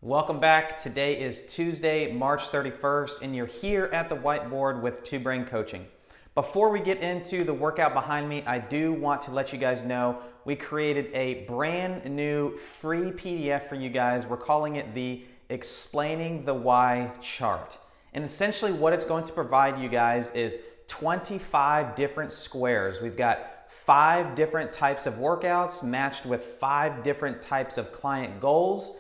Welcome back. Today is Tuesday, March 31st, and you're here at the Whiteboard with Two Brain Coaching. Before we get into the workout behind me, I do want to let you guys know we created a brand new free PDF for you guys. We're calling it the Explaining the Why chart. And essentially what it's going to provide you guys is 25 different squares. We've got 5 different types of workouts matched with 5 different types of client goals.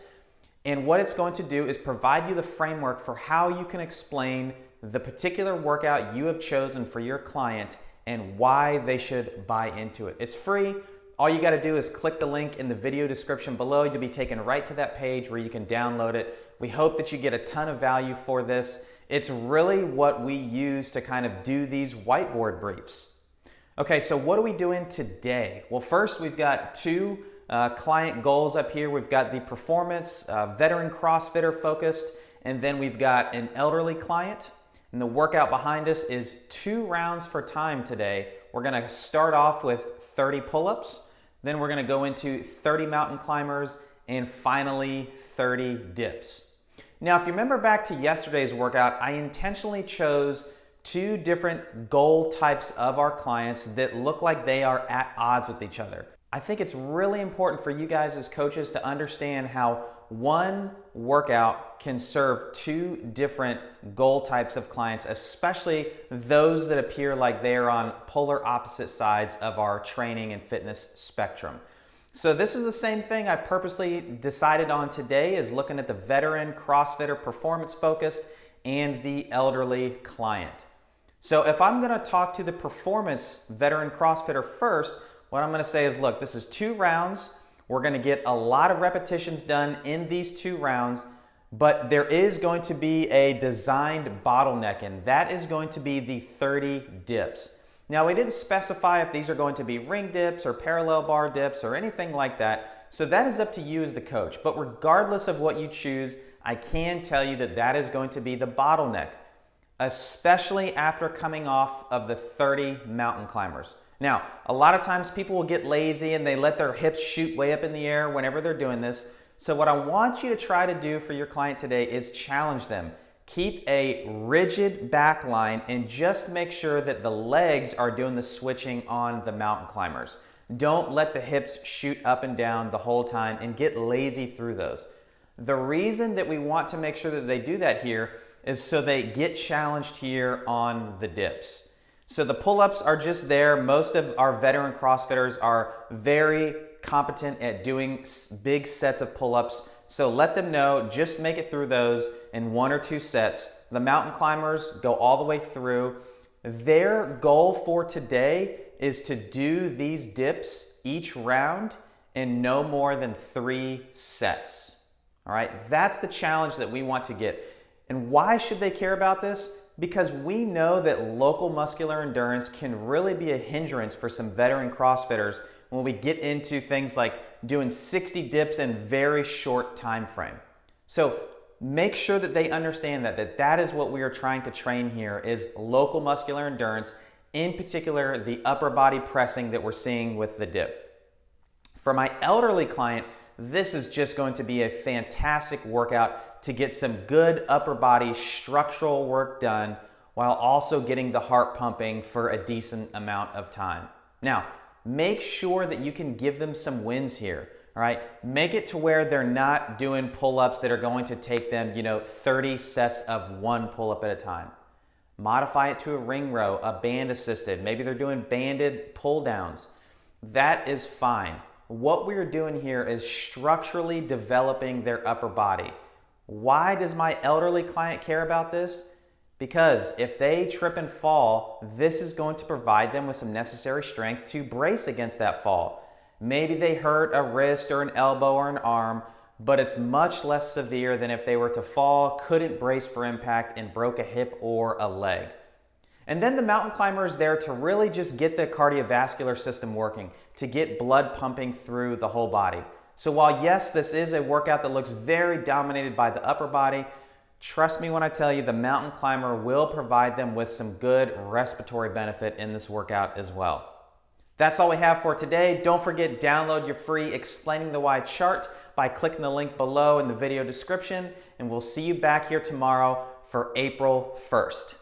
And what it's going to do is provide you the framework for how you can explain the particular workout you have chosen for your client and why they should buy into it. It's free. All you got to do is click the link in the video description below. You'll be taken right to that page where you can download it. We hope that you get a ton of value for this. It's really what we use to kind of do these whiteboard briefs. Okay, so what are we doing today? Well, first we've got 2 client goals up here. We've got the performance, veteran CrossFitter focused, and then we've got an elderly client. And the workout behind us is 2 rounds for time today. We're gonna start off with 30 pull-ups, then we're gonna go into 30 mountain climbers, and finally 30 dips. Now, if you remember back to yesterday's workout, I intentionally chose 2 different goal types of our clients that look like they are at odds with each other. I think it's really important for you guys as coaches to understand how one workout can serve 2 different goal types of clients, especially those that appear like they are on polar opposite sides of our training and fitness spectrum. So this is the same thing I purposely decided on today, is looking at the veteran CrossFitter performance focused and the elderly client. So if I'm gonna talk to the performance veteran CrossFitter first, what I'm gonna say is, look, this is 2 rounds. We're gonna get a lot of repetitions done in these 2 rounds, but there is going to be a designed bottleneck, and that is going to be the 30 dips. Now, we didn't specify if these are going to be ring dips or parallel bar dips or anything like that, so that is up to you as the coach. But regardless of what you choose, I can tell you that that is going to be the bottleneck, especially after coming off of the 30 mountain climbers. Now, a lot of times people will get lazy and they let their hips shoot way up in the air whenever they're doing this. So what I want you to try to do for your client today is challenge them. Keep a rigid back line and just make sure that the legs are doing the switching on the mountain climbers. Don't let the hips shoot up and down the whole time and get lazy through those. The reason that we want to make sure that they do that here is so they get challenged here on the dips. So the pull-ups are just there. Most of our veteran CrossFitters are very competent at doing big sets of pull-ups. So let them know, just make it through those in 1 or 2 sets. The mountain climbers go all the way through. Their goal for today is to do these dips each round in no more than 3 sets. All right, that's the challenge that we want to get. And why should they care about this? Because we know that local muscular endurance can really be a hindrance for some veteran CrossFitters when we get into things like doing 60 dips in very short time frame. So make sure that they understand that is what we are trying to train here, is local muscular endurance, in particular the upper body pressing that we're seeing with the dip. For my elderly client, this is just going to be a fantastic workout to get some good upper body structural work done while also getting the heart pumping for a decent amount of time. Now, make sure that you can give them some wins here, all right? Make it to where they're not doing pull-ups that are going to take them, 30 sets of 1 pull-up at a time. Modify it to a ring row, a band assisted. Maybe they're doing banded pull downs. That is fine. What we're doing here is structurally developing their upper body. Why does my elderly client care about this? Because if they trip and fall, this is going to provide them with some necessary strength to brace against that fall. Maybe they hurt a wrist or an elbow or an arm, but it's much less severe than if they were to fall, couldn't brace for impact, and broke a hip or a leg. And then the mountain climber is there to really just get the cardiovascular system working, to get blood pumping through the whole body. So while yes, this is a workout that looks very dominated by the upper body, trust me when I tell you the mountain climber will provide them with some good respiratory benefit in this workout as well. That's all we have for today. Don't forget, download your free Explaining the Why chart by clicking the link below in the video description, and we'll see you back here tomorrow for April 1st.